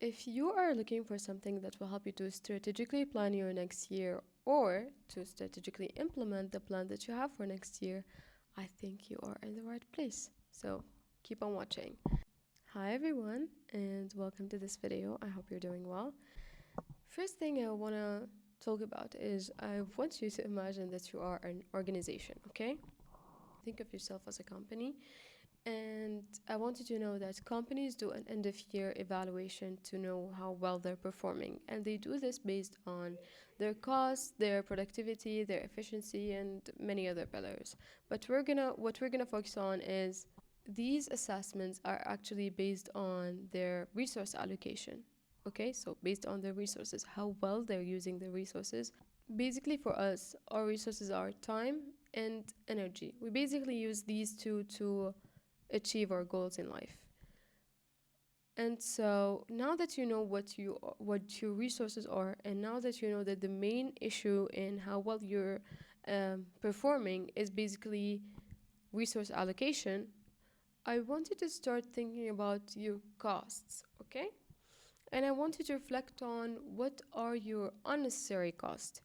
If you are looking for something that will help you to strategically plan your next year or to strategically implement the plan that you have for next year, I think you are in the right place. So keep on watching. Hi everyone, and welcome to this video. I hope you're doing well. First thing I want to talk about is I want you to imagine that you are an organization, okay? Think of yourself as a company. And I want you to know that companies do an end of year evaluation to know how well they're performing. And they do this based on their costs, their productivity, their efficiency, and many other pillars. But what we're gonna focus on is these assessments are actually based on their resource allocation. Okay, so based on their resources, how well they're using their resources. Basically, for us, our resources are time and energy. We basically use these two to achieve our goals in life. And so now that you know what your resources are, and now that you know that the main issue in how well you're performing is basically resource allocation, I want you to start thinking about your costs, okay? And I want you to reflect on what are your unnecessary costs.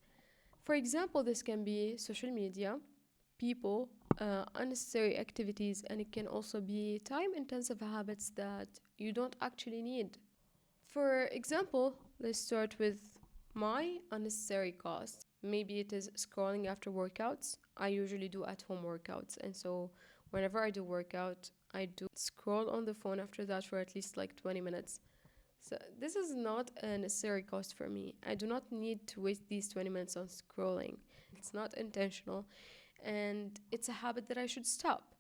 For example, this can be social media, people, unnecessary activities, and it can also be time-intensive habits that you don't actually need. For example, let's start with my unnecessary cost. Maybe it is scrolling after workouts. I usually do at-home workouts, and so whenever I do workout, I do scroll on the phone after that for at least like 20 minutes. So this is not a necessary cost for me. I do not need to waste these 20 minutes on scrolling. It's not intentional, and it's a habit that I should stop.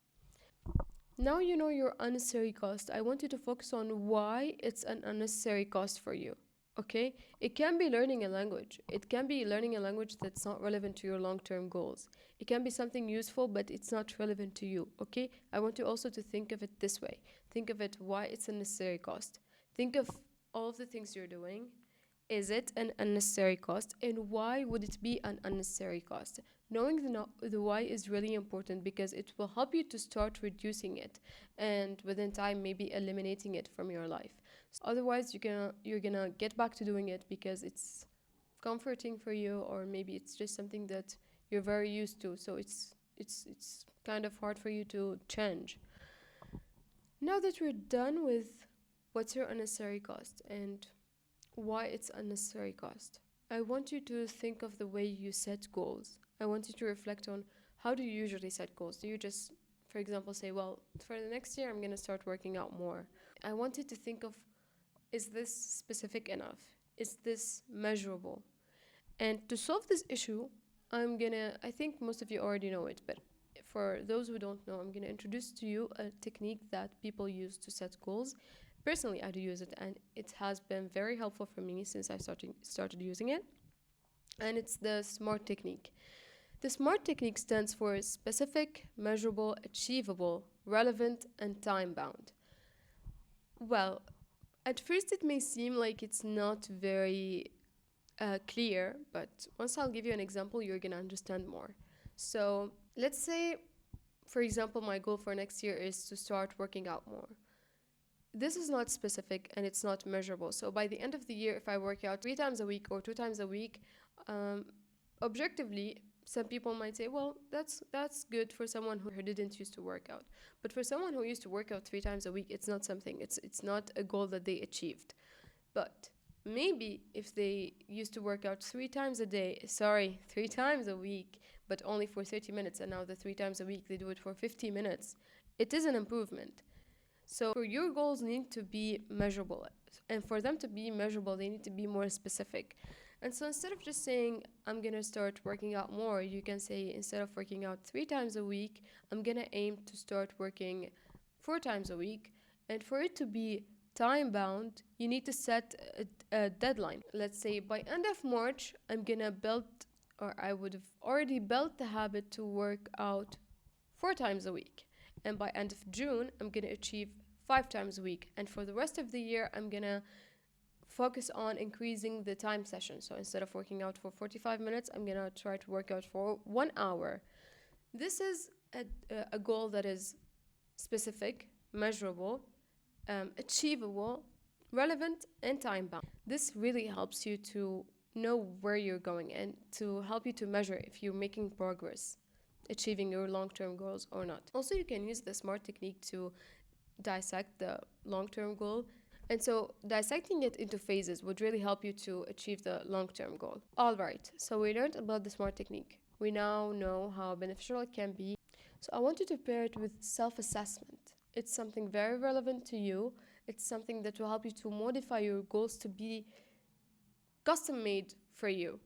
Now you know your unnecessary cost. I want you to focus on why it's an unnecessary cost for you. Okay? It can be learning a language. It can be learning a language that's not relevant to your long-term goals. It can be something useful, but it's not relevant to you. Okay? I want you also to think of it this way. Think of it why it's a necessary cost. Think of all of the things you're doing. Is it an unnecessary cost, and why would it be an unnecessary cost? Knowing the why is really important because it will help you to start reducing it, and within time maybe eliminating it from your life. So otherwise you're gonna get back to doing it because it's comforting for you, or maybe it's just something that you're very used to, so it's kind of hard for you to change. Now that we're done with what's your unnecessary cost and why it's unnecessary cost, I want you to think of the way you set goals. I want you to reflect on how do you usually set goals. Do you just, for example, say, well, for the next year, I'm going to start working out more. I want you to think of, is this specific enough? Is this measurable? And to solve this issue, I think most of you already know it, but for those who don't know, I'm going to introduce to you a technique that people use to set goals. Personally, I do use it, and it has been very helpful for me since I started using it. And it's the SMART technique. The SMART technique stands for specific, measurable, achievable, relevant, and time-bound. Well, at first it may seem like it's not very clear, but once I'll give you an example, you're gonna understand more. So let's say, for example, my goal for next year is to start working out more. This is not specific and it's not measurable. So by the end of the year, if I work out 3 times a week or 2 times a week, objectively, some people might say, well, that's good for someone who didn't used to work out. But for someone who used to work out 3 times a week, it's not something. It's not a goal that they achieved. But maybe if they used to work out 3 times a week, but only for 30 minutes, and now the 3 times a week they do it for 50 minutes, it is an improvement. So your goals need to be measurable. And for them to be measurable, they need to be more specific. And so instead of just saying, I'm going to start working out more, you can say, instead of working out 3 times a week, I'm going to aim to start working 4 times a week. And for it to be time-bound, you need to set a deadline. Let's say by end of March, I'm going to I would have already built the habit to work out 4 times a week. And by end of June, I'm going to achieve 5 times a week. And for the rest of the year, I'm going to focus on increasing the time session. So instead of working out for 45 minutes, I'm going to try to work out for 1 hour. This is a goal that is specific, measurable, achievable, relevant and time bound. This really helps you to know where you're going and to help you to measure if you're making progress, achieving your long-term goals or not. Also, you can use the SMART technique to dissect the long-term goal. And so dissecting it into phases would really help you to achieve the long-term goal. All right, so we learned about the SMART technique. We now know how beneficial it can be. So I want you to pair it with self-assessment. It's something very relevant to you. It's something that will help you to modify your goals to be custom made for you.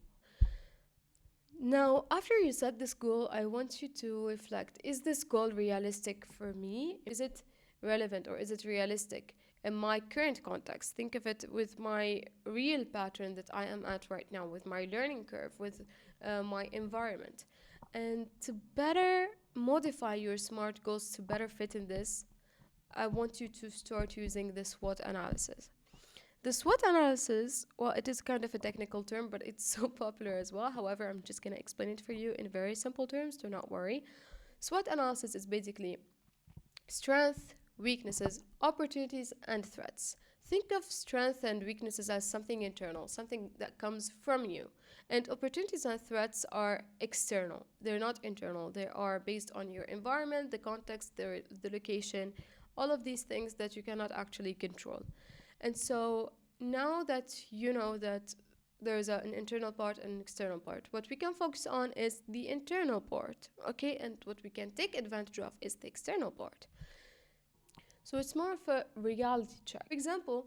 Now, after you set this goal, I want you to reflect, is this goal realistic for me? Is it relevant or is it realistic in my current context? Think of it with my real pattern that I am at right now, with my learning curve, with my environment. And to better modify your SMART goals to better fit in this, I want you to start using the SWOT analysis. The SWOT analysis, well, it is kind of a technical term, but it's so popular as well. However, I'm just going to explain it for you in very simple terms, do not worry. SWOT analysis is basically strength, weaknesses, opportunities, and threats. Think of strength and weaknesses as something internal, something that comes from you. And opportunities and threats are external. They're not internal. They are based on your environment, the context, the location, all of these things that you cannot actually control. And so now that you know that there's an internal part and an external part, what we can focus on is the internal part, okay? And what we can take advantage of is the external part. So it's more of a reality check. For example,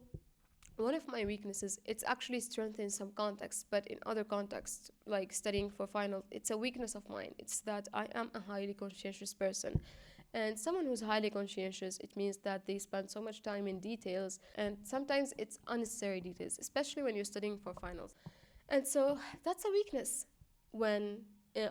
one of my weaknesses, it's actually strength in some contexts, but in other contexts, like studying for finals, it's a weakness of mine. It's that I am a highly conscientious person. And someone who's highly conscientious, it means that they spend so much time in details, and sometimes it's unnecessary details, especially when you're studying for finals. And so that's a weakness when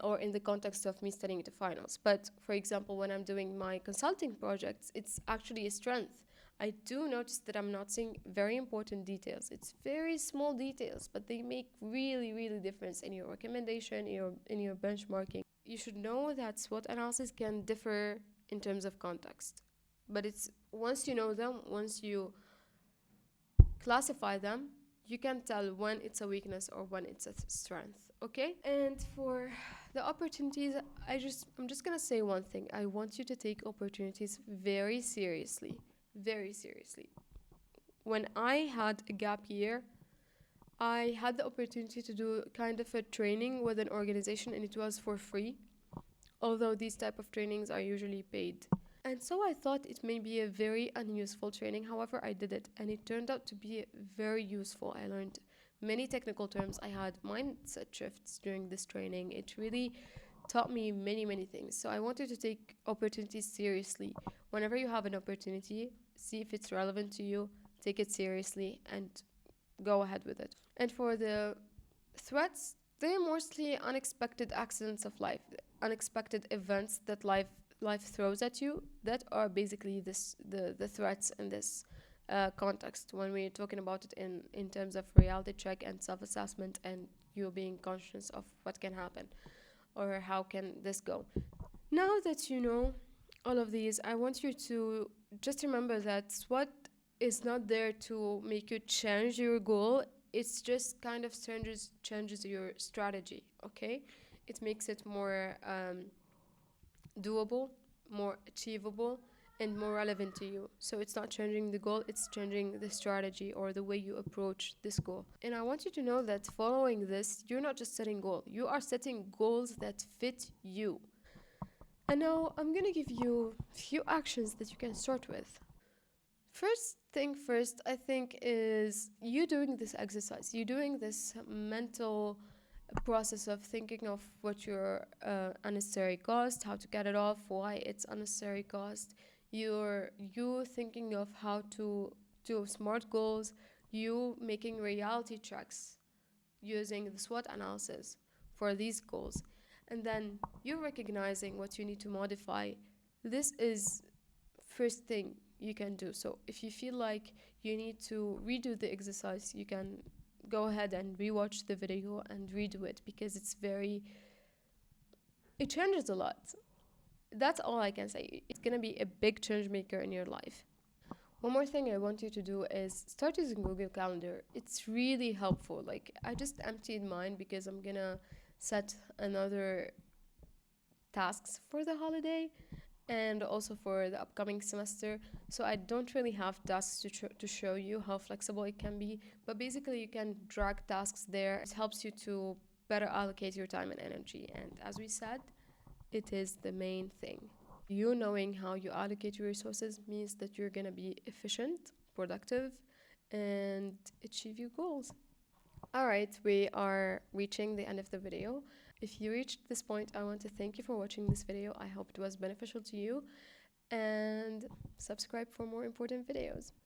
or in the context of me studying to finals. But for example, when I'm doing my consulting projects, it's actually a strength. I do notice that I'm not seeing very important details. It's very small details, but they make really, really difference in your recommendation, in your benchmarking. You should know that SWOT analysis can differ in terms of context, but it's once you know them, once you classify them, you can tell when it's a weakness or when it's a strength, okay? And for the opportunities, I'm just gonna say one thing. I want you to take opportunities very seriously, very seriously. When I had a gap year, I had the opportunity to do kind of a training with an organization, and it was for free, although these type of trainings are usually paid. And so I thought it may be a very unuseful training. However, I did it, and it turned out to be very useful. I learned many technical terms. I had mindset shifts during this training. It really taught me many, many things. So I wanted to take opportunities seriously. Whenever you have an opportunity, see if it's relevant to you, take it seriously, and go ahead with it. And for the threats, they're mostly unexpected accidents of life, unexpected events that life throws at you, that are basically the threats in this context when we're talking about it in terms of reality check and self-assessment, and you being conscious of what can happen or how can this go. Now that you know all of these, I want you to just remember that SWOT is not there to make you change your goal. It's just kind of changes your strategy, okay? It makes it more doable, more achievable, and more relevant to you. So it's not changing the goal, it's changing the strategy or the way you approach this goal. And I want you to know that following this, you're not just setting goals, you are setting goals that fit you. And now I'm gonna give you a few actions that you can start with. First thing first, I think, is you doing this exercise, you doing this mental process of thinking of what your unnecessary cost, how to get it off, why it's unnecessary cost. You thinking of how to do SMART goals, you making reality checks using the SWOT analysis for these goals, and then you recognizing what you need to modify. This is first thing you can do. So if you feel like you need to redo the exercise, you can go ahead and rewatch the video and redo it, because it changes a lot. That's all I can say. It's gonna be a big change maker in your life. One more thing I want you to do is start using Google Calendar. It's really helpful. Like, I just emptied mine because I'm gonna set another tasks for the holiday and also for the upcoming semester. So I don't really have tasks to show you how flexible it can be, but basically you can drag tasks there. It helps you to better allocate your time and energy. And as we said, it is the main thing. You knowing how you allocate your resources means that you're going to be efficient, productive, and achieve your goals. All right, we are reaching the end of the video. If you reached this point, I want to thank you for watching this video. I hope it was beneficial to you, and subscribe for more important videos.